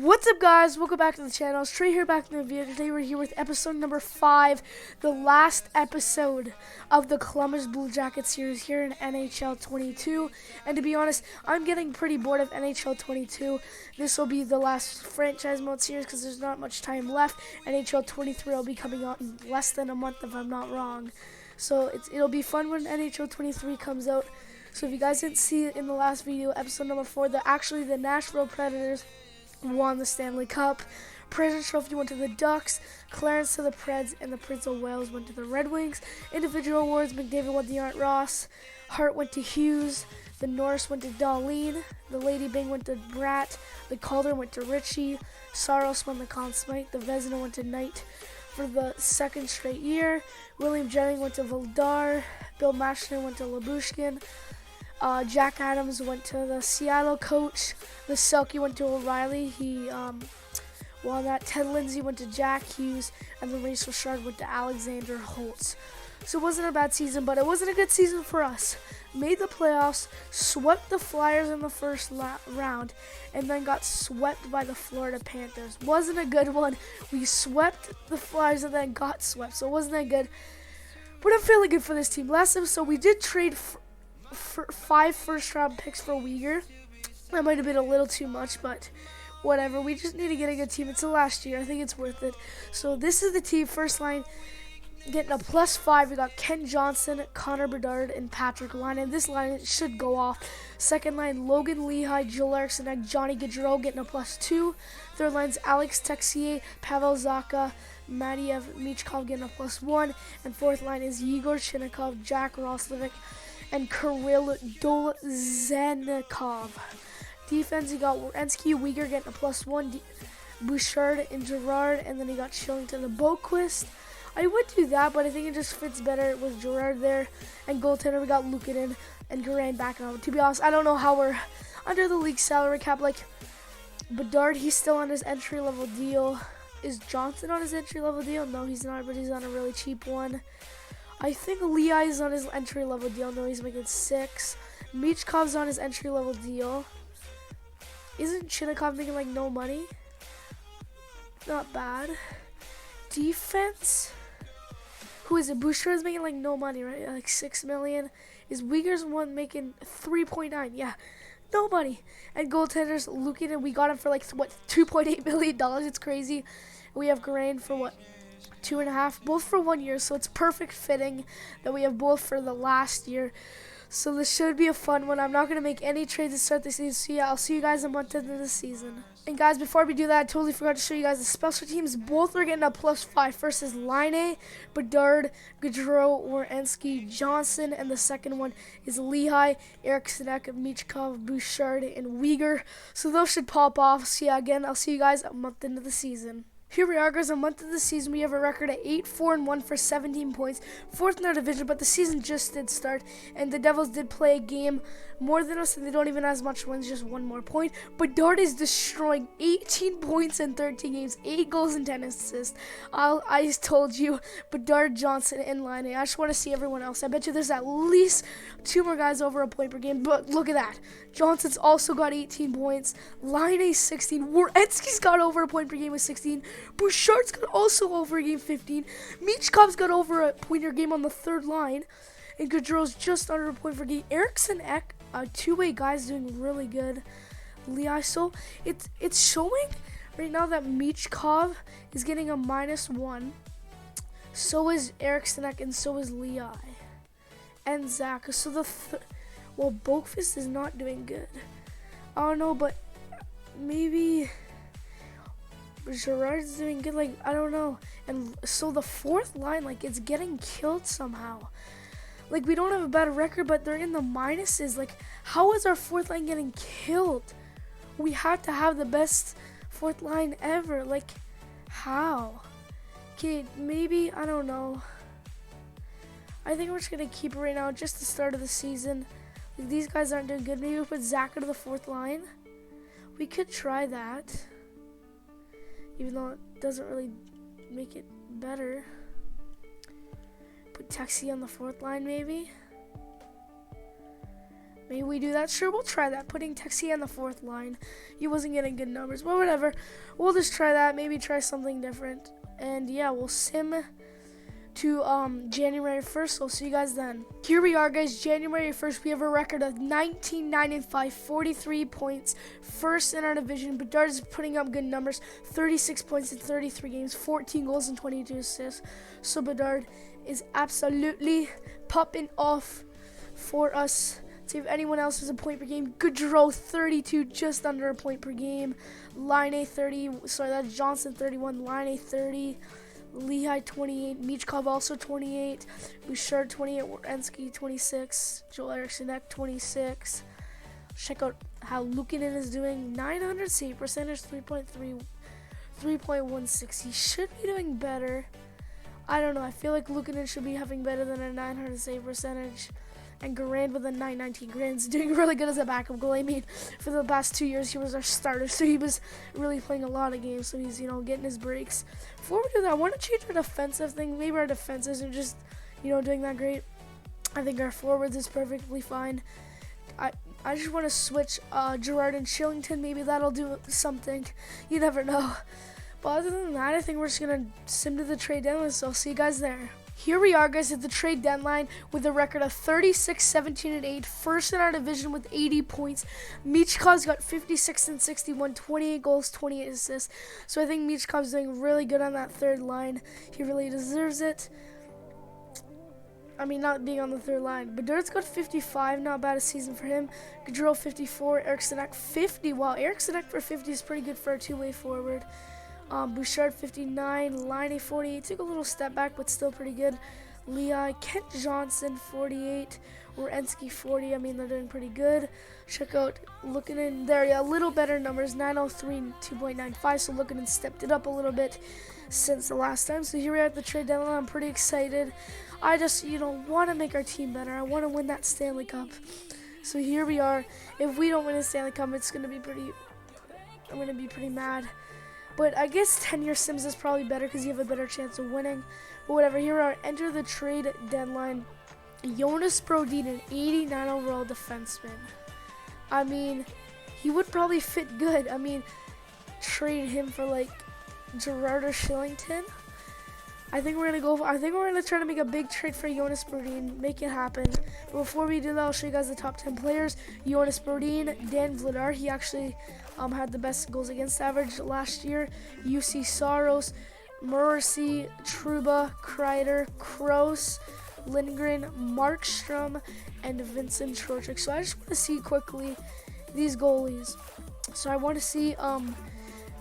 What's up, guys? Welcome back to the channel. Trey here, back in the video. Today we're here with episode number 5, the last episode of the Columbus Blue Jackets series here in NHL 22. And to be honest, I'm getting pretty bored of NHL 22. This will be the last franchise mode series because there's not much time left. NHL 23 will be coming out in less than a month if I'm not wrong. So it'll be fun when NHL 23 comes out. So if you guys didn't see it in the last video, episode number 4, the Nashville Predators won the Stanley Cup. President's Trophy went to the Ducks, Clarence to the Preds, and the Prince of Wales went to the Red Wings. Individual awards, McDavid went to Art Ross, Hart went to Hughes, the Norris went to Darlene, the Lady Bing went to Bratt, the Calder went to Ritchie, Saros won the Conn Smythe, the Vezina went to Knight for the second straight year, William Jennings went to Valdar, Bill Mashner went to Labushkin, Jack Adams went to the Seattle coach. The Selke went to O'Reilly. He won that. Ted Lindsay went to Jack Hughes. And the Maurice Richard went to Alexander Holtz. So it wasn't a bad season, but it wasn't a good season for us. Made the playoffs, swept the Flyers in the first round, and then got swept by the Florida Panthers. Wasn't a good one. We swept the Flyers and then got swept, so it wasn't that good. But I'm feeling good for this team. Last episode, we did trade for 5 first-round picks for Uyghur. That might have been a little too much, but whatever. We just need to get a good team. It's the last year. I think it's worth it. So this is the team. First line, getting a +5. We got Ken Johnson, Connor Bedard, and Patrick Laine. And this line should go off. Second line, Logan Lehigh, Joel Eriksson, and Johnny Gaudreau getting a +2. Third line's Alex Texier, Pavel Zacha, Matiev Michkov getting a +1. And fourth line is Yegor Chinnikov, Jack Roslovic, and Kirill Dolzenikov. Defense, you got Werenski, Uyghur getting a +1, Bouchard and Gerard, and then you got Shillington and Boquist. I would do that, but I think it just fits better with Gerard there. And goaltender, we got Luukkonen and Garand back on. To be honest, I don't know how we're under the league salary cap. Like, Bedard, he's still on his entry-level deal. Is Johnson on his entry-level deal? No, he's not, but he's on a really cheap one. I think Lehigh is on his entry-level deal. No, he's making 6. Michkov's on his entry-level deal. Isn't Chinnikov making, like, no money? Not bad. Defense? Who is it? Bouchard is making, like, no money, right? Like, $6 million. Is Uyghur's one making 3.9? Yeah, nobody. And goaltenders, Luukkonen, we got him for, like, what, $2.8 million? It's crazy. We have Garand for, what, 2.5, both for 1 year, so it's perfect fitting that we have both for the last year. So this should be a fun one. I'm not going to make any trades to start the season, so yeah, I'll see you guys a month into the season. And guys, before we do that, I totally forgot to show you guys the special teams. Both are getting a +5. First is Laine, Bedard, Gaudreau, Werenski, Johnson, and the second one is Lehigh, Eriksson, Michkov, Bouchard, and Uyghur. So those should pop off. So yeah, again, I'll see you guys a month into the season. Here we are, guys, a month of the season. We have a record at 8-4-1 for 17 points. 4th in our division, but the season just did start. And the Devils did play a game more than us, and they don't even have as much wins, just 1 more point. But Dart is destroying 18 points in 13 games, 8 goals and 10 assists. I told you, Bedard, Johnson, and Laine. I just want to see everyone else. I bet you there's at least 2 more guys over a point per game. But look at that. Johnson's also got 18 points. Laine 16. Werenski's got over a point per game with 16. Bouchard's got also over a game 15. Michkov's got over a point per game on the third line. And Gaudreau's just under a point per game. Eriksson Ek, two-way guys doing really good. Lehigh, so it's showing right now that Michkov is getting a -1. So is Eriksson Ek, and so is Lehigh. And Zacha. So well, Boquist is not doing good. I don't know, but maybe Gerard's doing good, like, I don't know. And so the fourth line, like, it's getting killed somehow. Like, we don't have a bad record, but they're in the minuses. Like, how is our fourth line getting killed? We have to have the best fourth line ever. Like, how? Okay, maybe, I don't know. I think we're just going to keep it right now, just the start of the season. Like, these guys aren't doing good. Maybe we put Zacha to the fourth line. We could try that, even though it doesn't really make it better. Put Texie on the fourth line, maybe. Maybe we do that. Sure, we'll try that. Putting Texie on the 4th line. He wasn't getting good numbers. Well, whatever. We'll just try that. Maybe try something different. And yeah, we'll sim to January 1st. So I'll see you guys then. Here we are, guys. January 1st. We have a record of 19-9-5, 43 points. First in our division. Bedard is putting up good numbers. 36 points in 33 games. 14 goals and 22 assists. So Bedard is absolutely popping off for us. See if anyone else has a point per game. Gaudreau 32, just under a point per game. Line 30, sorry, that's Johnson 31. Line 30. Lehigh 28. Michkov also 28. Bouchard 28. Werenski 26. Joel Eriksson 26. Check out how Luukkonen is doing. 900 save percentage, 3.16. He should be doing better. I don't know. I feel like Luukkonen should be having better than a 900 save percentage. And Garand with a 919. Garand's doing really good as a backup goalie. I mean, for the past 2 years, he was our starter, so he was really playing a lot of games. So he's, getting his breaks. Before we do that, I want to change our defensive thing. Maybe our defense isn't just, doing that great. I think our forwards is perfectly fine. I just want to switch Girard and Shillington. Maybe that'll do something. You never know. But other than that, I think we're just going to sim to the trade deadline. So I'll see you guys there. Here we are, guys, at the trade deadline with a record of 36, 17, and 8. First in our division with 80 points. Michkov's got 56 and 61, 28 goals, 28 assists. So I think Michkov's doing really good on that 3rd line. He really deserves it. I mean, not being on the 3rd line. Bedard's got 55, not bad a season for him. Gaudreau 54, Eriksson 50. Wow, Eriksson for 50 is pretty good for a two-way forward. Bouchard 59, Line 48, took a little step back, but still pretty good. Lehigh, Kent Johnson 48, Werenski 40. I mean, they're doing pretty good. Check out Luukkonen there, yeah, a little better numbers, 903 and 2.95. So Luukkonen stepped it up a little bit since the last time. So here we are at the trade deadline. I'm pretty excited. I just, want to make our team better. I want to win that Stanley Cup. So here we are. If we don't win a Stanley Cup, it's gonna be pretty. I'm gonna be pretty mad. But I guess 10-year sims is probably better because you have a better chance of winning. But whatever, here we are. Enter the trade deadline. Jonas Brodin, an 89 overall defenseman. I mean, he would probably fit good. I mean, trade him for like Girard or Shillington. I think we're gonna try to make a big trade for Jonas Brodin, make it happen. But before we do that, I'll show you guys the top 10 players. Jonas Brodin, Dan Vladar, he actually had the best goals against average last year. UC Saros, Morrissey, Trouba, Kreider, Kroos, Lindgren, Markstrom, and Vincent Trocheck. So I just want to see quickly these goalies. So I want to see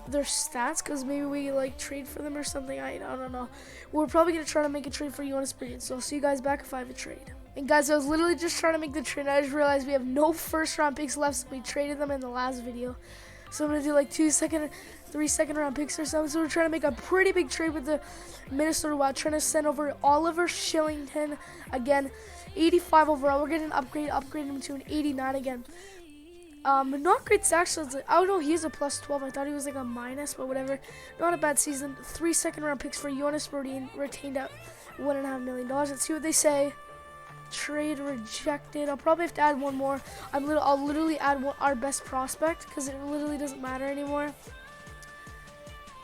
their stats, because maybe we trade for them or something. I don't know. We're probably gonna try to make a trade for Jonas Brodin. So I'll see you guys back if I have a trade. And guys, I was literally just trying to make the trade. I just realized we have no 1st-round picks left, so we traded them in the last video. So I'm gonna do like 3 second-round picks or something. So we're trying to make a pretty big trade with the Minnesota Wild, trying to send over Oliver Shillington again, 85 overall. We're getting an upgrade him to an 89 again. Not great stats. I don't know, he's a plus 12. I thought he was like a minus, but whatever. Not a bad season. 3 second-round picks for Jonas Brodin, retained at $1.5 million. Let's see what they say. Trade rejected. I'll probably have to add one more. I'll literally add our best prospect, because it literally doesn't matter anymore.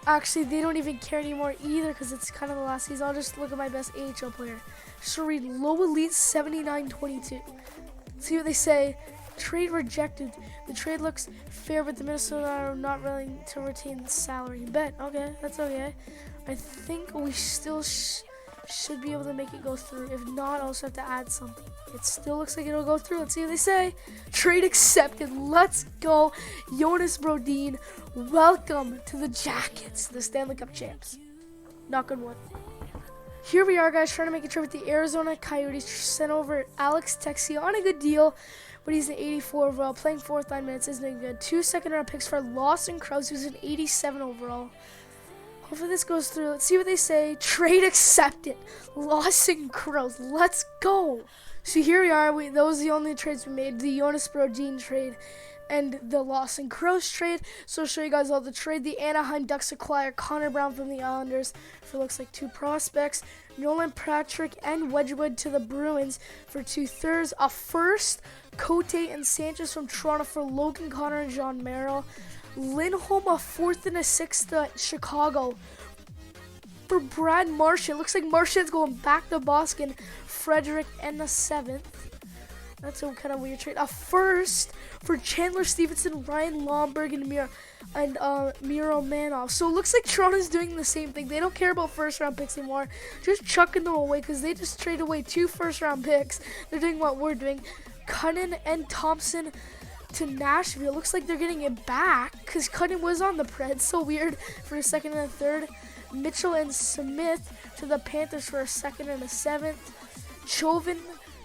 Actually, they don't even care anymore either, because it's kind of the last season. I'll just look at my best AHL player. So read low elite 79-22. See what they say. Trade rejected. The trade looks fair, but the Minnesota are not willing to retain the salary. Bet. Okay, that's okay. I think we still should be able to make it go through. If not, I'll also have to add something. It still looks like it'll go through. Let's see what they say. Trade accepted. Let's go. Jonas Brodin, welcome to the Jackets, the Stanley Cup champs. Knock on wood. Here we are, guys, trying to make a trade with the Arizona Coyotes. Sent over Alex Texie on a good deal, but he's an 84 overall, playing 4th line minutes, isn't it good? 2 second-round picks for Lawson Krause, who's an 87 overall. Hopefully this goes through. Let's see what they say. Trade accepted. Lawson Krause. Let's go. So here we are. Those are the only trades we made. The Jonas Brodin trade. and the Lawson Crows trade. So I'll show you guys all the trade. The Anaheim Ducks acquire Connor Brown from the Islanders for looks like 2 prospects. Nolan Patrick and Wedgwood to the Bruins for 2 thirds. A first, Cote and Sanchez from Toronto for Logan Connor and John Merrill. Lindholm a 4th and a 6th to Chicago for Brad Marchand. Looks like Marchand's going back to Boston. Frederick and the 7th. That's a kind of weird trade. A first for Chandler Stevenson, Ryan Lomberg, and Miro Manov. So it looks like Toronto's doing the same thing. They don't care about first-round picks anymore. Just chucking them away because they just traded away 2 first-round picks. They're doing what we're doing. Cunnin and Thompson to Nashville. Looks like they're getting it back because Cunnin was on the Preds. So weird for a 2nd and a 3rd. Mitchell and Smith to the Panthers for a 2nd and a 7th. Chauvin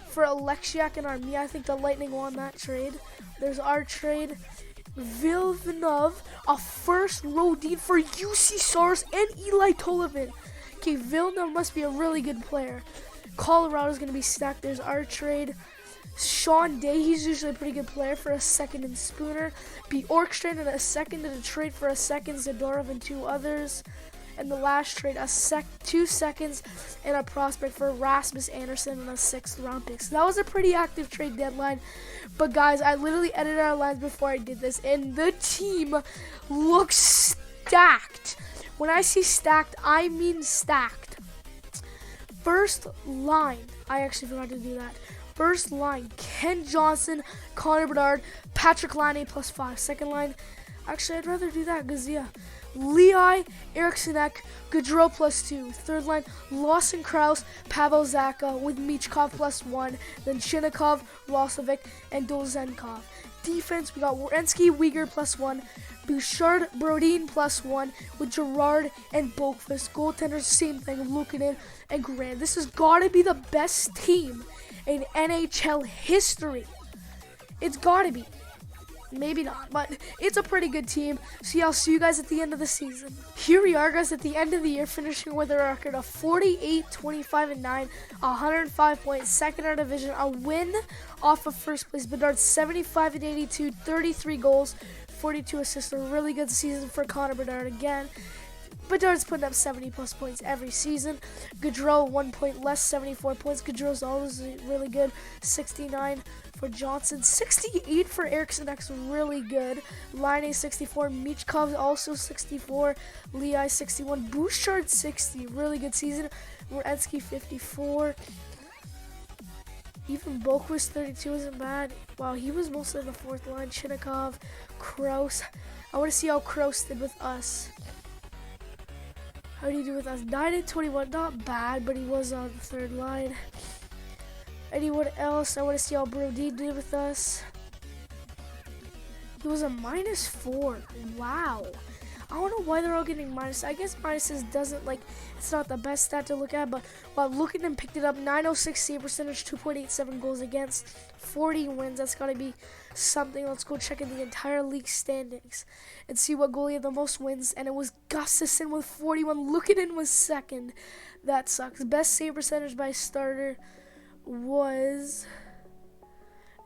for Alexiak and Armia. I think the Lightning won that trade. There's our trade. Villeneuve, a first Rodin for UC Soros and Eli Tollivan. Okay, Villeneuve must be a really good player. Colorado's going to be stacked. There's our trade. Sean Day, he's usually a pretty good player, for a 2nd and Spooner. Bjorkstrand and a 2nd and a trade for a 2nd, Zadorov and 2 others. And the last trade, 2 seconds and a prospect for Rasmus Anderson and a 6th round pick. So that was a pretty active trade deadline. But guys, I literally edited our lines before I did this, and the team looks stacked. When I say stacked, I mean stacked. First line, I actually forgot to do that. First line, Ken Johnson, Connor Bedard, Patrick Laine +5. Second line, actually I'd rather do that because yeah. Lehigh, Eriksson Ek, Gaudreau +2. Third line, Lawson Krause, Pavel Zacha with Michkov +1. Then Chinnikov, Rosovic, and Dolzenkov. Defense, we got Werenski, Uyghur +1. Bouchard, Brodin +1 with Gerard and Boqvist. Goaltenders, same thing, Luukkonen and Grant. This has got to be the best team in NHL history. It's got to be. Maybe not, but it's a pretty good team. So yeah, I'll see you guys at the end of the season. Here we are, guys, at the end of the year, finishing with a record of 48, 25, and 9, 105 points, second in our division, a win off of first place. Bedard 75 and 82, 33 goals, 42 assists. A really good season for Connor Bedard again. Bedard's putting up 70+ points every season. Gaudreau 1 point less, 74 points. Gaudreau's always really good, 69 for Johnson, 68 for Eriksson Ek's really good. Laine 64, Michkov also 64, Lehigh 61, Bouchard 60, really good season. Werenski 54. Even Boqvist 32 isn't bad. Wow, he was mostly the 4th line. Chinnikov, Krause. I want to see how Krause did with us. How did he do with us? 9 and 21, not bad, but he was on the 3rd line. Anyone else? I want to see how Brodin did with us. He was a -4. Wow. I don't know why they're all getting minus. I guess minuses doesn't, like, it's not the best stat to look at, but while looking them picked it up, 906 save percentage, 2.87 goals against, 40 wins. That's got to be something. Let's go check in the entire league standings and see what goalie had the most wins, and it was Gustafsson with 41. Luukkonen was 2nd. That sucks. Best save percentage by starter was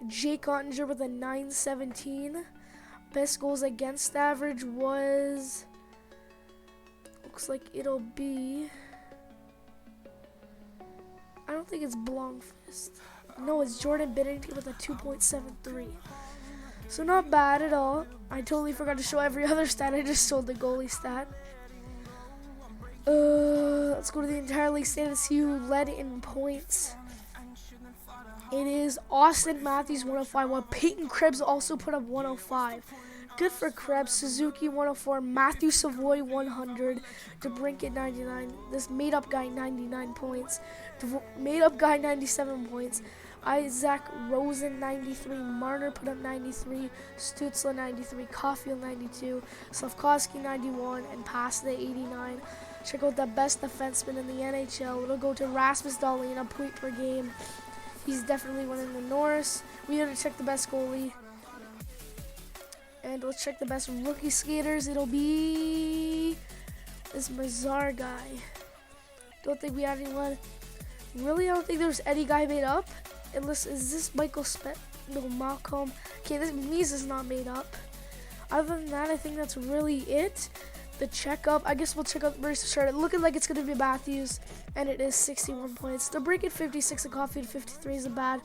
Jake Ottinger with a 917. Best goals against average was, looks like it'll be, I don't think it's Blomqvist. No, it's Jordan Binnington with a 2.73. So not bad at all. I totally forgot to show every other stat. I just showed the goalie stat. Let's go to the entire league standings, see who led in points. It is Austin Matthews 105, while Peyton Krebs also put up 105. Good for Krebs. Suzuki 104, Matthew Savoy 100, DeBrincat 99. This made-up guy 99 points. Made-up guy 97 points. Isaac Rosen 93, Marner put up 93, Stutzla 93, Caulfield 92, Slavkovsky 91, and Pasta 89. Check out the best defenseman in the NHL. It'll go to Rasmus Dahlin, a point per game. He's definitely winning the Norris. We gotta check the best goalie. And let's check the best rookie skaters. It'll be this Mazar guy. Don't think we have anyone. Really, I don't think there's any guy made up. Unless, is this Michael Smith? No, Malcolm. Okay, this Mies is not made up. Other than that, I think that's really it. The checkup, I guess we'll check out Maurice Richard. Looking like it's going to be Matthews, and it is 61 points. The break at 56 and Caulfield 53 isn't bad,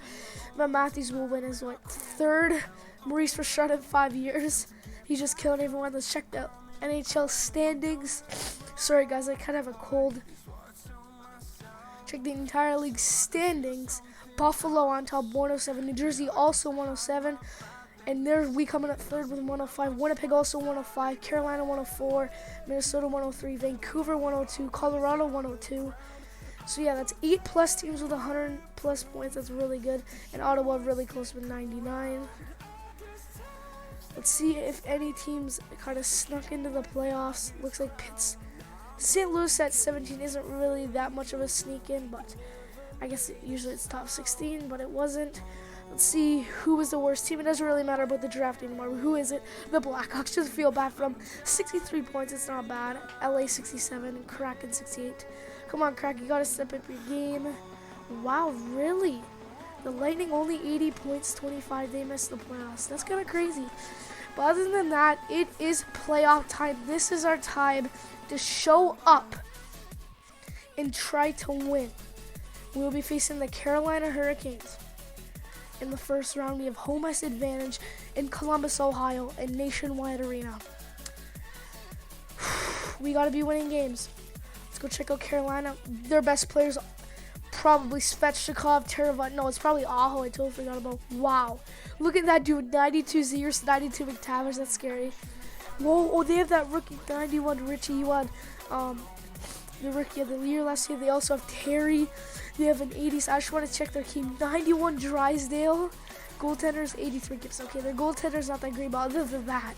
but Matthews will win his third Maurice Richard in 5 years. He's just killing everyone. Let's check the NHL standings. Sorry guys, I kind of have a cold. Check the entire league standings. Buffalo on top, 107. New Jersey also 107. And there's we coming up third with 105. Winnipeg also 105. Carolina 104. Minnesota 103. Vancouver 102. Colorado 102. So yeah, that's 8+ teams with 100+ points. That's really good. And Ottawa really close with 99. Let's see if any teams kind of snuck into the playoffs. Looks like St. Louis at 17 isn't really that much of a sneak in, but I guess usually it's top 16, but it wasn't. Let's see who was the worst team. It doesn't really matter about the draft anymore. Who is it? The Blackhawks. Just feel bad for them. 63 points. It's not bad. LA 67. Kraken 68. Come on, Kraken. You got to step up your game. Wow, really? The Lightning only 80 points, 25. They missed the playoffs. That's kind of crazy. But other than that, it is playoff time. This is our time to show up and try to win. We'll be facing the Carolina Hurricanes. In the first round, we have home ice advantage in Columbus, Ohio, and Nationwide Arena. We got to be winning games. Let's go check out Carolina. Their best players, probably Svechnikov, Taravan. No, it's probably Aho. I totally forgot about. Wow. Look at that dude. 92 Zers, 92 McTavish. That's scary. Whoa, oh, they have that rookie, 91 Richie. You had the rookie of the year last year. They also have Terry. They have an 80s. I just want to check their team. 91 Drysdale. Goaltenders, 83 Gibson. Okay, their goaltender's not that great, but other than that,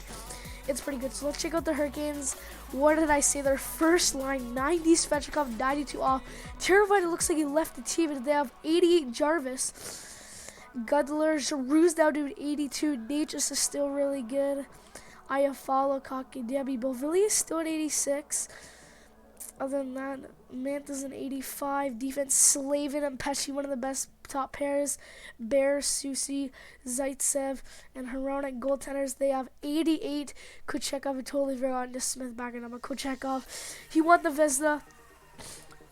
it's pretty good. So let's check out the Hurricanes. What did I say? Their first line, 90 Svechnikov, 92 off. Terabyte, it looks like he left the team, and they have 88 Jarvis. Gudler, Giroux's down to 82. Natchez is still really good. Iafallo, Kaki, Debbie, Bovilli is still at 86. Other than that, Mantha's an 85. Defense, Slavin and Pesci, one of the best top pairs. Bear, Susi, Zaitsev, and Hronek goaltenders. They have 88. Kuchekov, I totally forgot to Smith back in. Kuchekov. He won the Vezina.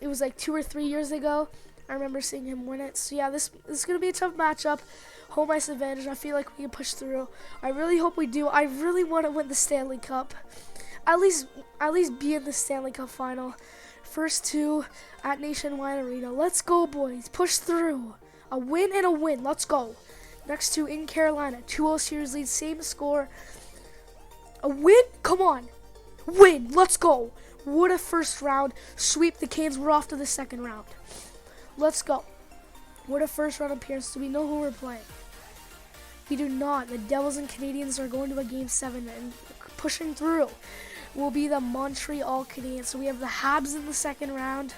It was like 2 or 3 years ago. I remember seeing him win it. So yeah, this is going to be a tough matchup. Home ice advantage. I feel like we can push through. I really hope we do. I really want to win the Stanley Cup. At least be in the Stanley Cup final. First two at Nationwide Arena. Let's go, boys. Push through. A win and a win. Let's go. Next two in Carolina. 2-0 series lead. Same score. A win? Come on. Win. Let's go. What a first round. Sweep the Canes. We're off to the second round. Let's go. What a first round appearance. Do we know who we're playing? We do not. The Devils and Canadians are going to a Game 7 and pushing through will be the Montreal Canadiens. So we have the Habs in the second round.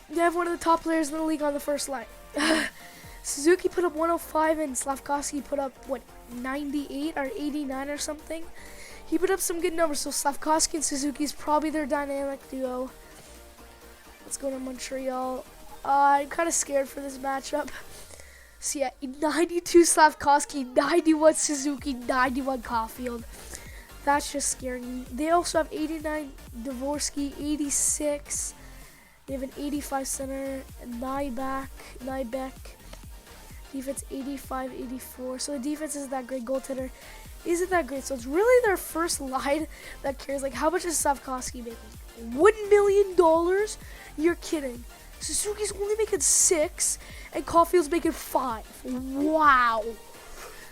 They have one of the top players in the league on the first line. Suzuki put up 105 and Slavkovsky put up, 98 or 89 or something. He put up some good numbers. So Slavkovsky and Suzuki is probably their dynamic duo. Let's go to Montreal. I'm kind of scared for this matchup. So yeah, 92 Slavkovsky, 91 Suzuki, 91 Caulfield. That's just scary. They also have 89 Dvorsky, 86. They have an 85 center, Nybeck. Defense 85, 84. So the defense isn't that great. Goaltender isn't that great. So it's really their first line that cares. Like, how much is Slavkovsky making? $1 million? You're kidding. Suzuki's only making 6, and Caulfield's making 5. Wow.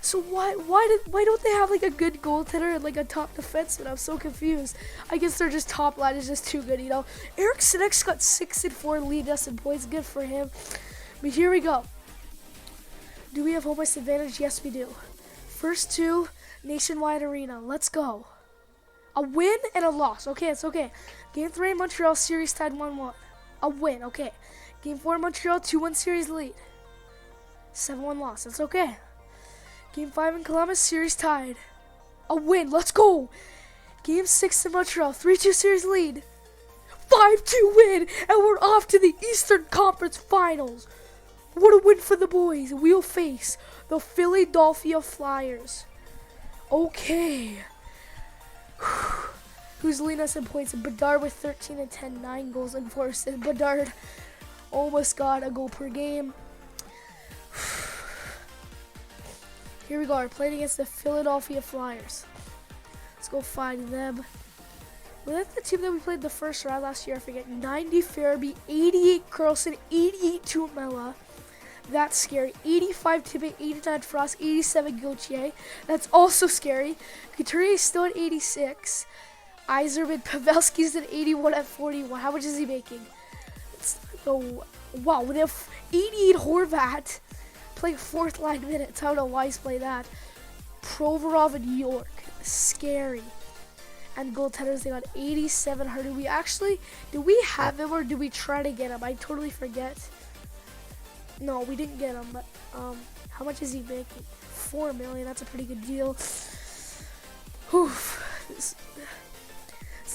So why don't they have like a good goaltender and like a top defenseman? I'm so confused. I guess their just top line is just too good, you know. Eric Sinek's got 6 and 4 lead us in points. Good for him. But here we go. Do we have home ice advantage? Yes, we do. First two, Nationwide Arena. Let's go. A win and a loss. Okay, it's okay. Game 3 in Montreal, series tied 1-1. A win, okay. Game 4 in Montreal, 2-1 series lead. 7-1 loss, that's okay. Game 5 in Columbus, series tied. A win, let's go. Game 6 in Montreal, 3-2 series lead. 5-2 win, and we're off to the Eastern Conference Finals. What a win for the boys. We'll face the Philadelphia Flyers. Okay. Who's leading us in points? Bedard with 13 and 10, 9 goals and 4 assists. Bedard almost got a goal per game. Here we go. We're playing against the Philadelphia Flyers. Let's go find them. Was that the team that we played the first round last year? I forget. 90 Farabee, 88 Carlson, 88 Tumela. That's scary. 85 Tippett, 89 Frost, 87 Gauthier. That's also scary. Couturier is still at 86. Yzerman, Pavelski's at 81 at 41. How much is he making? Oh, wow. They have 88 Horvat playing fourth line minutes. I don't know why he's playing that. Provorov and York. Scary. And goaltenders, they got 87. Did we have him or did we try to get him? I totally forget. No, we didn't get him, but how much is he making? $4 million. That's a pretty good deal. This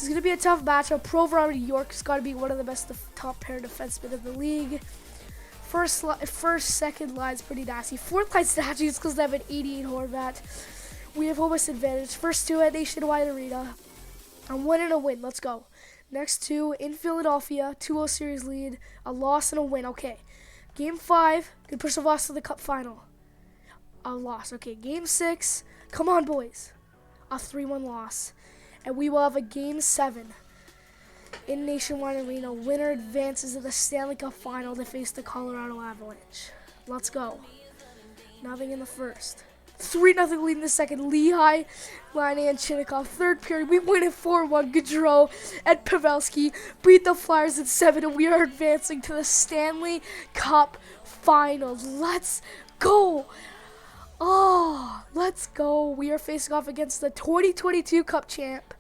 is gonna be a tough matchup. Provorov and York's got to be one of the best top pair defensemen in the league. First, second line's pretty nasty. Fourth line's nasty because they have an 88 Horvat. We have almost advantage. First two at Nationwide Arena. I'm winning a win. Let's go. Next two in Philadelphia. 2-0 series lead. A loss and a win. Okay. Game 5. Could push the loss to the cup final. A loss. Okay. Game 6. Come on, boys. A 3-1 loss. And we will have a Game 7 in Nationwide Arena. Winner advances to the Stanley Cup final to face the Colorado Avalanche. Let's go. Nothing in the first. 3-0 lead in the second. Lehigh, Line, and Chinnikov. Third period, we win it 4-1. Gaudreau and Pavelski beat the Flyers at 7, and we are advancing to the Stanley Cup Finals. Let's go. Oh, let's go. We are facing off against the 2022 Cup champ,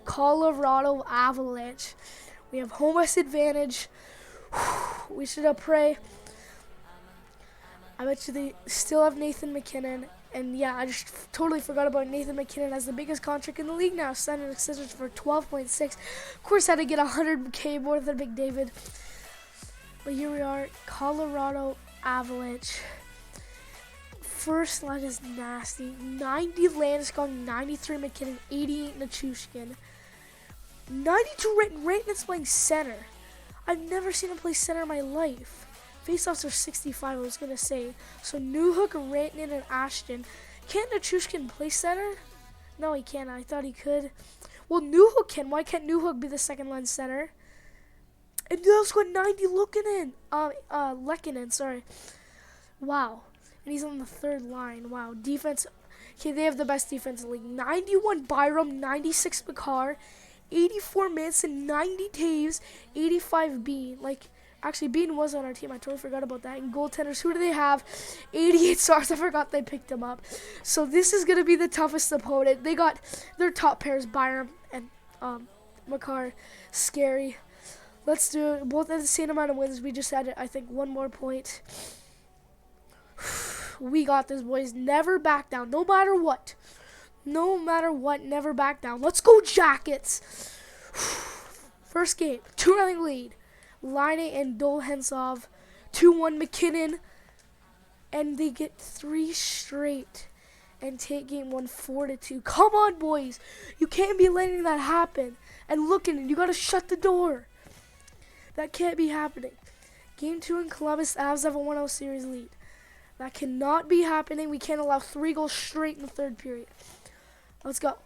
Colorado Avalanche. We have home ice advantage. We should pray. I bet you they still have Nathan MacKinnon. And yeah, I just totally forgot about Nathan MacKinnon as the biggest contract in the league now. Signed an extension for 12.6. Of course, had to get 100K more than McDavid. But here we are, Colorado Avalanche. First line is nasty. 90 Landeskog, 93 McKinnon, 88 Nichushkin. 92 Rantanen's playing center. I've never seen him play center in my life. Faceoffs are 65, I was going to say. So Newhook, Rantanen, and Ashton. Can't Nichushkin play center? No, he can't. I thought he could. Well, Newhook can. Why can't Newhook be the second line center? And they also got 90 Lehkonen, sorry. Wow. And he's on the third line. Wow. Defense. Okay, they have the best defense in the league. 91 Byram, 96 Makar, 84 Manson, 90 Taves, 85 Bean. Actually, Bean was on our team. I totally forgot about that. And goaltenders, who do they have? 88 Stars. I forgot they picked him up. So this is going to be the toughest opponent. They got their top pairs, Byram and Makar. Scary. Let's do it. Both at the same amount of wins. We just had, I think, one more point. We got this, boys. Never back down. No matter what. No matter what, never back down. Let's go, Jackets. First game. 2-0 lead. Line and Dolhensov, 2-1 McKinnon, and they get 3 straight and take game 1 4-2. Come on, boys. You can't be letting that happen. And look at it. You got to shut the door. That can't be happening. Game 2 in Columbus, Avs have a 1-0 series lead. That cannot be happening. We can't allow 3 goals straight in the third period. Let's go.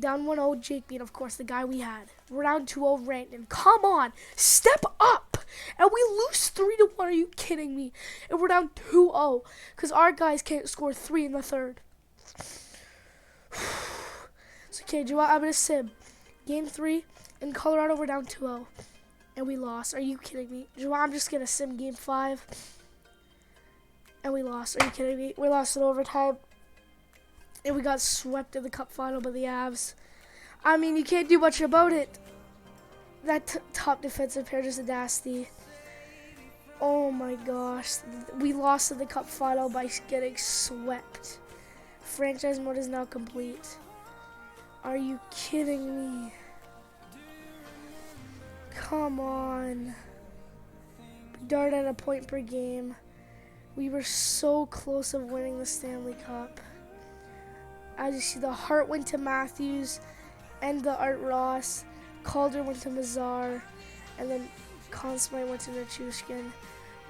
Down 1-0, Jake Bean, of course, the guy we had. We're down 2-0, Rantanen. Come on, step up. And we lose 3-1. Are you kidding me? And we're down 2-0 because our guys can't score 3 in the third. So, okay, Joel, I'm going to sim. Game 3 in Colorado, we're down 2-0. And we lost. Are you kidding me? Joel, I'm just going to sim Game 5. And we lost. Are you kidding me? We lost in overtime. And we got swept in the cup final by the Avs. I mean, you can't do much about it. That top defensive pair is nasty. Oh my gosh. We lost in the cup final by getting swept. Franchise mode is now complete. Are you kidding me? Come on. Bedard at a point per game. We were so close of winning the Stanley Cup. As you see, the Hart went to Matthews and the Art Ross. Calder went to Mazar, and then Conn Smythe went to Nichushkin.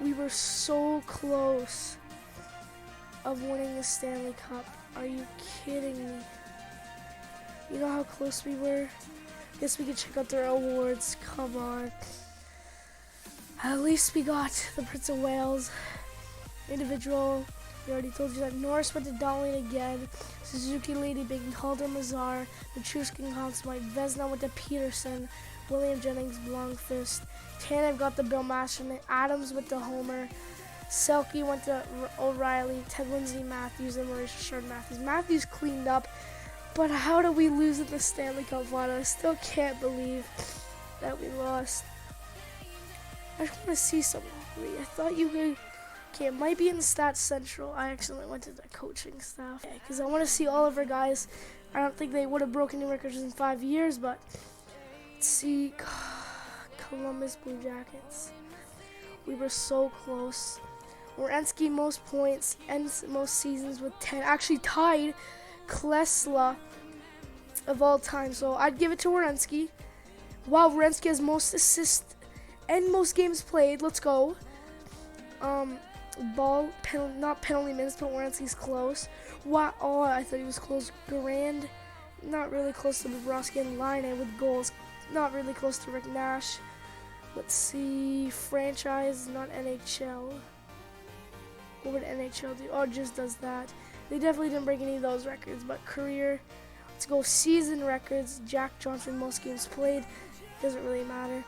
We were so close of winning the Stanley Cup. Are you kidding me? You know how close we were? Guess we could check out their awards. Come on. At least we got the Prince of Wales. Individual, we already told you that. Norris went to Darling again. Suzuki, Lady Big, Calder, Mazar, Nichushkin, Conn Smythe. Vezina went to Peterson. William Jennings, Blomqvist. Tanev got the Bill Masterman. Adams went to Homer. Selke went to O'Reilly. Ted Lindsay, Matthews, and Maurice Richard Matthews. Matthews cleaned up, but how did we lose in the Stanley Cup final? I still can't believe that we lost. I just want to see something. I thought you could. Okay, it might be in the Stats Central. I accidentally went to the coaching staff. Because I want to see all of our guys. I don't think they would have broken new records in 5 years, but let's see. Columbus Blue Jackets. We were so close. Werenski most points and most seasons with 10. Actually tied Klesla of all time. So I'd give it to Werenski. Wow, Werenski has most assists and most games played. Let's go. Not penalty minutes, but Werenski's close. Wow, oh, I thought he was close. Garand, not really close to Bobrovsky, and Line with goals. Not really close to Rick Nash. Let's see, franchise, not NHL. What would NHL do? Oh, it just does that. They definitely didn't break any of those records, but career. Let's go season records. Jack Johnson, most games played. Doesn't really matter.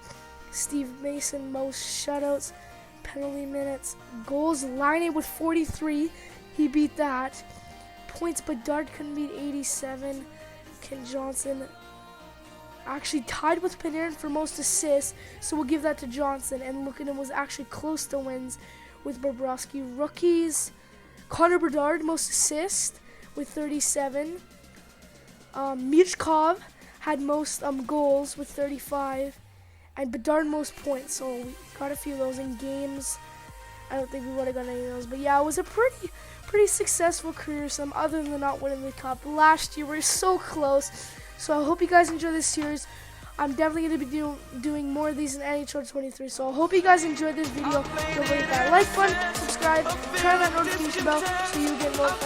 Steve Mason, most shutouts. Penalty minutes. Goals, Line with 43. He beat that. Points, Bedard couldn't beat 87. Ken Johnson actually tied with Panarin for most assists, so we'll give that to Johnson. And look at him, was actually close to wins with Bobrovsky. Rookies, Connor Bedard, most assists with 37. Michkov had most goals with 35. And Bedard most points, so we got a few of those in games. I don't think we would have got any of those. But yeah, it was a pretty successful career, some other than not winning the cup. Last year, we were so close. So I hope you guys enjoy this series. I'm definitely going to be doing more of these in NHL 23. So I hope you guys enjoyed this video. Don't forget that like button, subscribe, turn on that notification bell so you get notified.